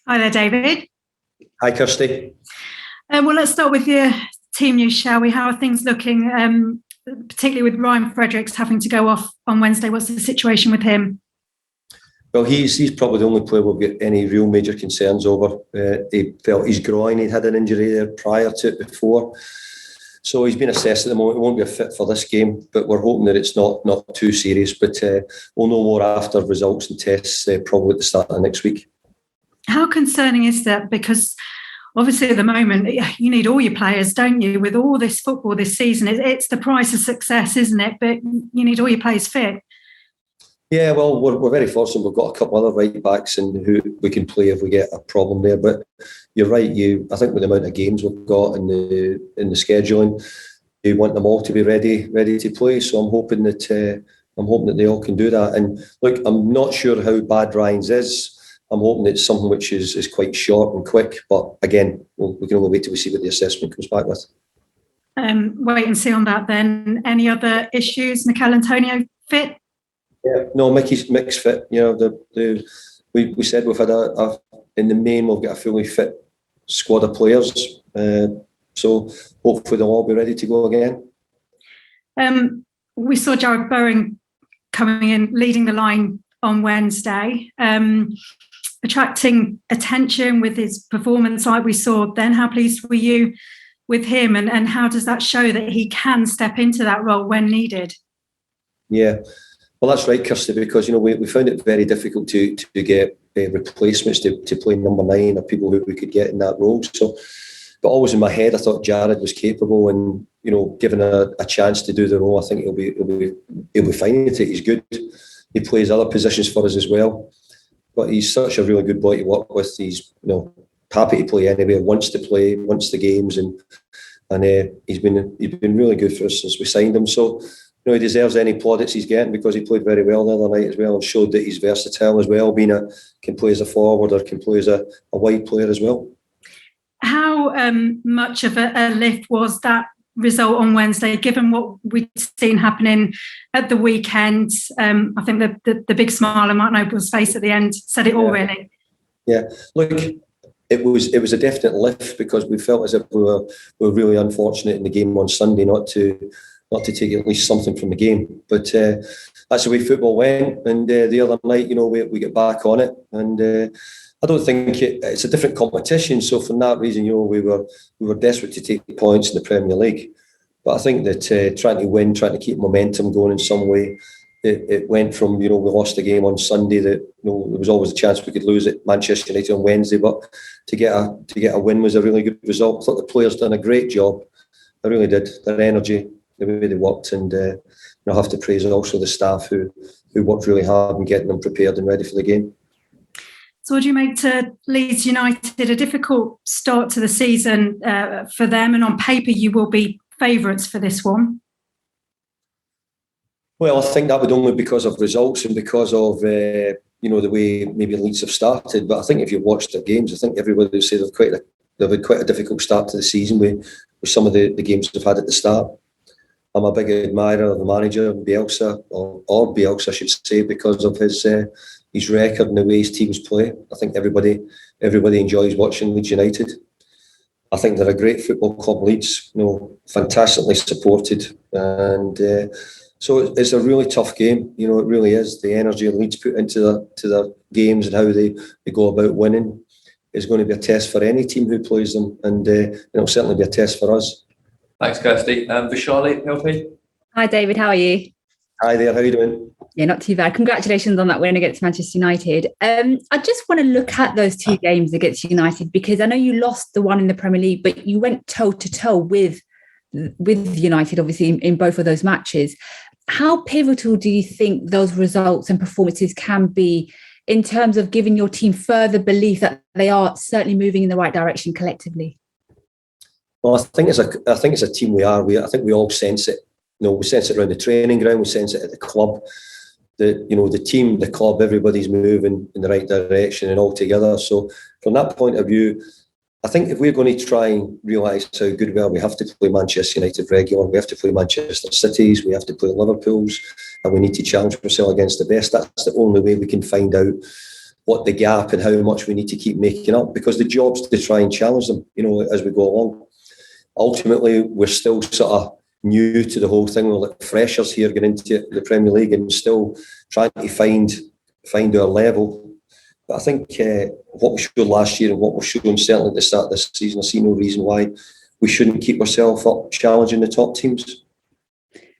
Hi there, David. Hi, Kirsty. Well, let's start with your team news, shall we? How are things looking, particularly with Ryan Fredericks having to go off on Wednesday? What's the situation with him? Well, he's probably the only player we've got any real major concerns over. He felt his groin, he'd had an injury there prior to it before. So he's been assessed at the moment. He won't be a fit for this game, but we're hoping that it's not too serious. But we'll know more after results and tests, probably at the start of next week. How concerning is that? Because obviously at the moment, you need all your players, don't you? With all this football this season, it's the price of success, isn't it? But you need all your players fit. Yeah, well, we're very fortunate. We've got a couple other right backs and who we can play if we get a problem there. But you're right. I think with the amount of games we've got in the scheduling, you want them all to be ready to play. So I'm hoping that they all can do that. And look, I'm not sure how bad Ryan's is. I'm hoping it's something which is quite short and quick. But again, we can only wait till we see what the assessment comes back with. Wait and see on that then. Any other issues? Mikel Antonio fit? Yeah, no, Mick's fit. You know, we said we've had in the main we've got a fully fit squad of players. So hopefully they'll all be ready to go again. We saw Jarrod Bowen coming in, leading the line on Wednesday, attracting attention with his performance like we saw then. How pleased were you with him, and how does that show that he can step into that role when needed? Yeah. Well, that's right, Kirsty, because we found it very difficult to get replacements to play number 9 or people who we could get in that role. So, but always in my head, I thought Jarrod was capable, and given a chance to do the role, I think he'll be fine at it. He's good. He plays other positions for us as well, but he's such a really good boy to work with. He's happy to play anywhere, wants to play, wants the games, and he's been really good for us since we signed him. So. He deserves any plaudits he's getting because he played very well the other night as well and showed that he's versatile as well, can play as a forward or can play as a wide player as well. How much of a lift was that result on Wednesday, given what we'd seen happening at the weekend? I think the big smile on Mark Noble's face at the end said it all, really. Yeah, look, it was a definite lift because we felt as if we were really unfortunate in the game on Sunday not to take at least something from the game. But that's the way football went. And the other night, we get back on it. And I don't think it's a different competition. So from that reason, we were desperate to take points in the Premier League. But I think that trying to win, trying to keep momentum going in some way, it went from, we lost the game on Sunday that, there was always a chance we could lose at Manchester United on Wednesday. But to get a win was a really good result. I thought the players done a great job. They really did. Their energy, the way they worked, and I have to praise also the staff who worked really hard in getting them prepared and ready for the game. So what do you make to Leeds United? A difficult start to the season for them, and on paper you will be favourites for this one. Well, I think that would only be because of results and because of the way maybe Leeds have started. But I think if you watched their games, I think everybody would say they've had quite a difficult start to the season with some of the games they've had at the start. I'm a big admirer of the manager, Bielsa, or Bielsa, I should say, because of his record and the way his teams play. I think everybody enjoys watching Leeds United. I think they're a great football club, Leeds, fantastically supported. And so it's a really tough game. It really is. The energy Leeds put into their games and how they go about winning is going to be a test for any team who plays them. And it'll certainly be a test for us. Thanks, Kirsty. Vishali, LP. Hi, David. How are you? Hi there. How are you doing? Yeah, not too bad. Congratulations on that win against Manchester United. I just want to look at those 2 games against United because I know you lost the one in the Premier League, but you went toe-to-toe with United, obviously, in both of those matches. How pivotal do you think those results and performances can be in terms of giving your team further belief that they are certainly moving in the right direction collectively? Well, I think as a team I think we all sense it. We sense it around the training ground. We sense it at the club. The team, the club, everybody's moving in the right direction and all together. So from that point of view, I think if we're going to try and realise how good we are, we have to play Manchester United regular. We have to play Manchester Cities. We have to play Liverpool's, and we need to challenge ourselves against the best. That's the only way we can find out what the gap and how much we need to keep making up, because the job's to try and challenge them, as we go along. Ultimately, we're still sort of new to the whole thing. We're like freshers here getting into the Premier League and still trying to find our level. But I think what we showed last year and what we're showing certainly at the start of this season, I see no reason why we shouldn't keep ourselves up challenging the top teams.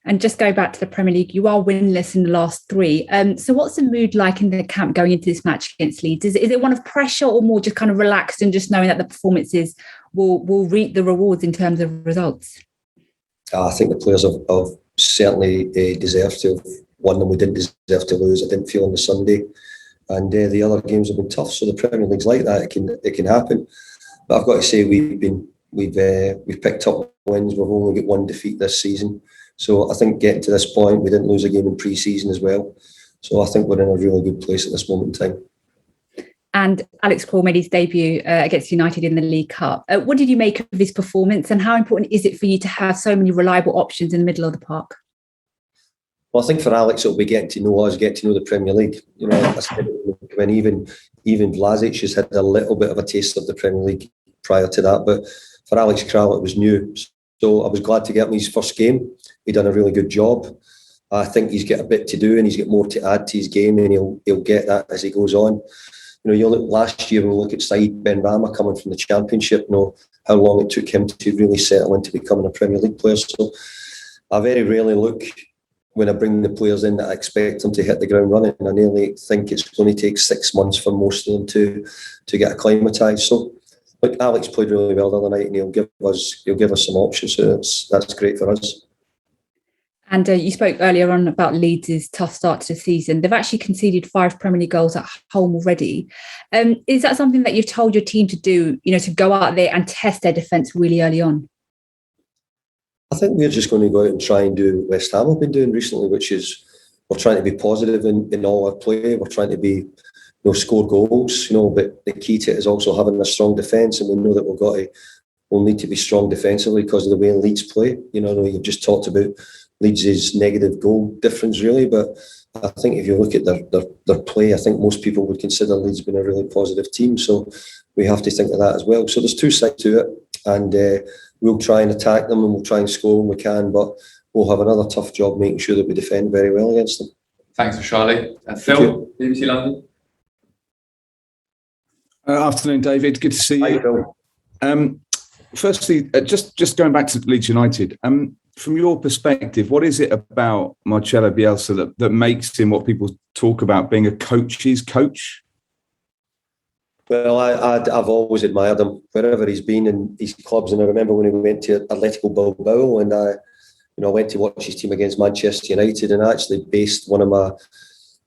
And just go back to the Premier League, you are winless in the last 3. So what's the mood like in the camp going into this match against Leeds? Is it one of pressure or more just kind of relaxed and just knowing that the performances will reap the rewards in terms of results? I think the players have certainly deserved to have won them. We didn't deserve to lose. I didn't feel on the Sunday. And the other games have been tough. So the Premier League's like that. It can happen. But I've got to say we've picked up wins. We've only got 1 defeat this season. So I think getting to this point, we didn't lose a game in pre-season as well. So I think we're in a really good place at this moment in time. And Alex Kral made his debut against United in the League Cup. What did you make of his performance, and how important is it for you to have so many reliable options in the middle of the park? Well, I think for Alex, it'll be getting to know us, getting to know the Premier League. I said when even Vlasic has had a little bit of a taste of the Premier League prior to that, but for Alex Kral, it was new. So I was glad to get him his first game. He done a really good job. I think he's got a bit to do and he's got more to add to his game, and he'll get that as he goes on. You look last year when we look at Saeed Benrahma coming from the Championship, how long it took him to really settle into becoming a Premier League player. So I very rarely look when I bring the players in that I expect them to hit the ground running. I nearly think it's going to take 6 months for most of them to get acclimatised. So look, Alex played really well the other night, and he'll give us some options. So that's great for us. And you spoke earlier on about Leeds' tough start to the season. They've actually conceded 5 Premier League goals at home already. Is that something that you've told your team to do, to go out there and test their defence really early on? I think we're just going to go out and try and do what West Ham have been doing recently, which is we're trying to be positive in all our play. We're trying to be, score goals, but the key to it is also having a strong defence, and we know that we'll need to be strong defensively because of the way Leeds play. You've just talked about Leeds' negative goal difference, really, but I think if you look at their play, I think most people would consider Leeds being a really positive team. So we have to think of that as well. So there's 2 sides to it, and we'll try and attack them and we'll try and score when we can, but we'll have another tough job making sure that we defend very well against them. Thanks, Charlie. Phil, BBC London. Afternoon, David. Good to see you. Hi, Phil. Firstly, just going back to Leeds United, from your perspective, what is it about Marcelo Bielsa that makes him what people talk about being a coach's coach? Well, I've always admired him wherever he's been in his clubs, and I remember when he went to Atletico Bilbao, and I went to watch his team against Manchester United, and I actually based the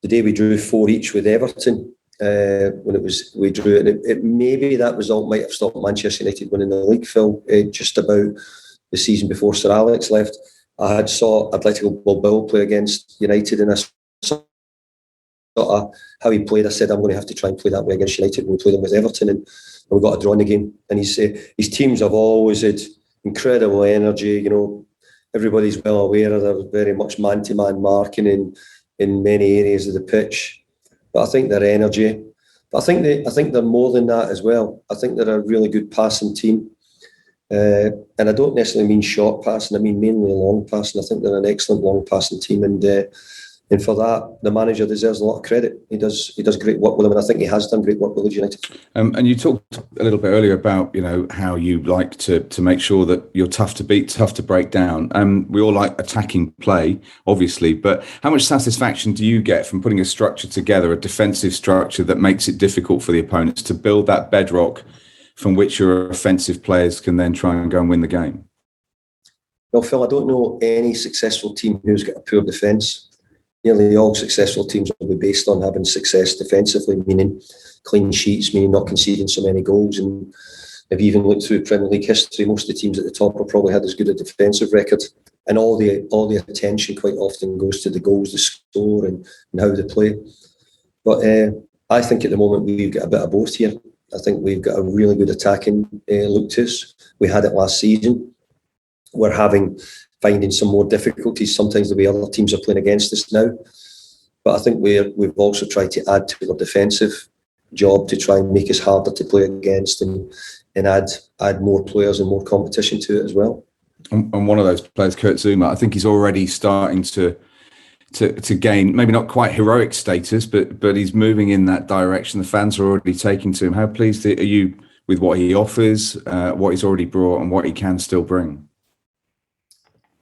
day we drew 4 each with Everton. When we drew it, maybe that result might have stopped Manchester United winning the league, Phil, just about the season before Sir Alex left. I had saw Atletico Bilbao play against United, and I saw how he played. I said, I'm going to have to try and play that way against United when we play them with Everton, and we got a draw in the game. And his teams have always had incredible energy. Everybody's well aware of their very much man-to-man marking in many areas of the pitch. But I think their energy. But I think they're more than that as well. I think they're a really good passing team. And I don't necessarily mean short passing, I mean mainly long passing. I think they're an excellent long passing team, and for that, the manager deserves a lot of credit. He does great work with them, and I think he has done great work with Leeds United. And you talked a little bit earlier about how you like to make sure that you're tough to beat, tough to break down. We all like attacking play, obviously, but how much satisfaction do you get from putting a structure together, a defensive structure that makes it difficult for the opponents to build that bedrock from which your offensive players can then try and go and win the game? Well, Phil, I don't know any successful team who's got a poor defence. Nearly all successful teams will be based on having success defensively, meaning clean sheets, meaning not conceding so many goals. And if you even look through Premier League history, most of the teams at the top have probably had as good a defensive record. And all the attention quite often goes to the goals, the score, and how they play. But I think at the moment we've got a bit of both here. I think we've got a really good attacking look to us. We had it last season. We're finding some more difficulties sometimes the way other teams are playing against us now. But I think we've also tried to add to our defensive job to try and make us harder to play against and add more players and more competition to it as well. And one of those players, Kurt Zouma, I think he's already starting to gain, maybe not quite heroic status, but he's moving in that direction. The fans are already taking to him. How pleased are you with what he offers, what he's already brought, and what he can still bring?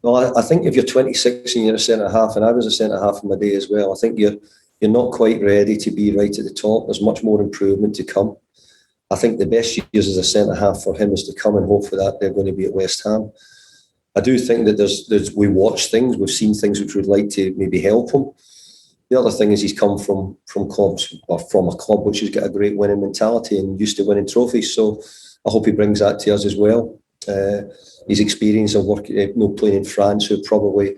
Well, I think if you're 26 and you're a centre-half, and I was a centre-half in my day as well, I think you're not quite ready to be right at the top. There's much more improvement to come. I think the best years as a centre-half for him is to come, and hopefully that they're going to be at West Ham. I do think that we watch things, we've seen things which we'd like to maybe help him. The other thing is he's come from clubs, or from a club which has got a great winning mentality and used to winning trophies. So I hope he brings that to us as well. His experience of playing in France, who are probably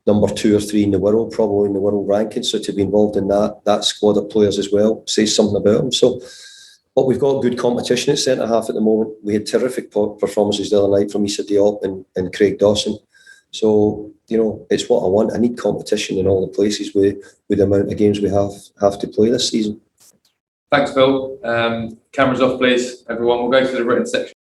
number 2 or 3 in the world, probably in the world rankings. So to be involved in that squad of players as well says something about him. So, but we've got good competition at centre half at the moment. We had terrific performances the other night from Issa Diop and Craig Dawson. So, it's what I want. I need competition in all the places with the amount of games we have to play this season. Thanks, Phil. Cameras off, please, everyone. We'll go to the written section.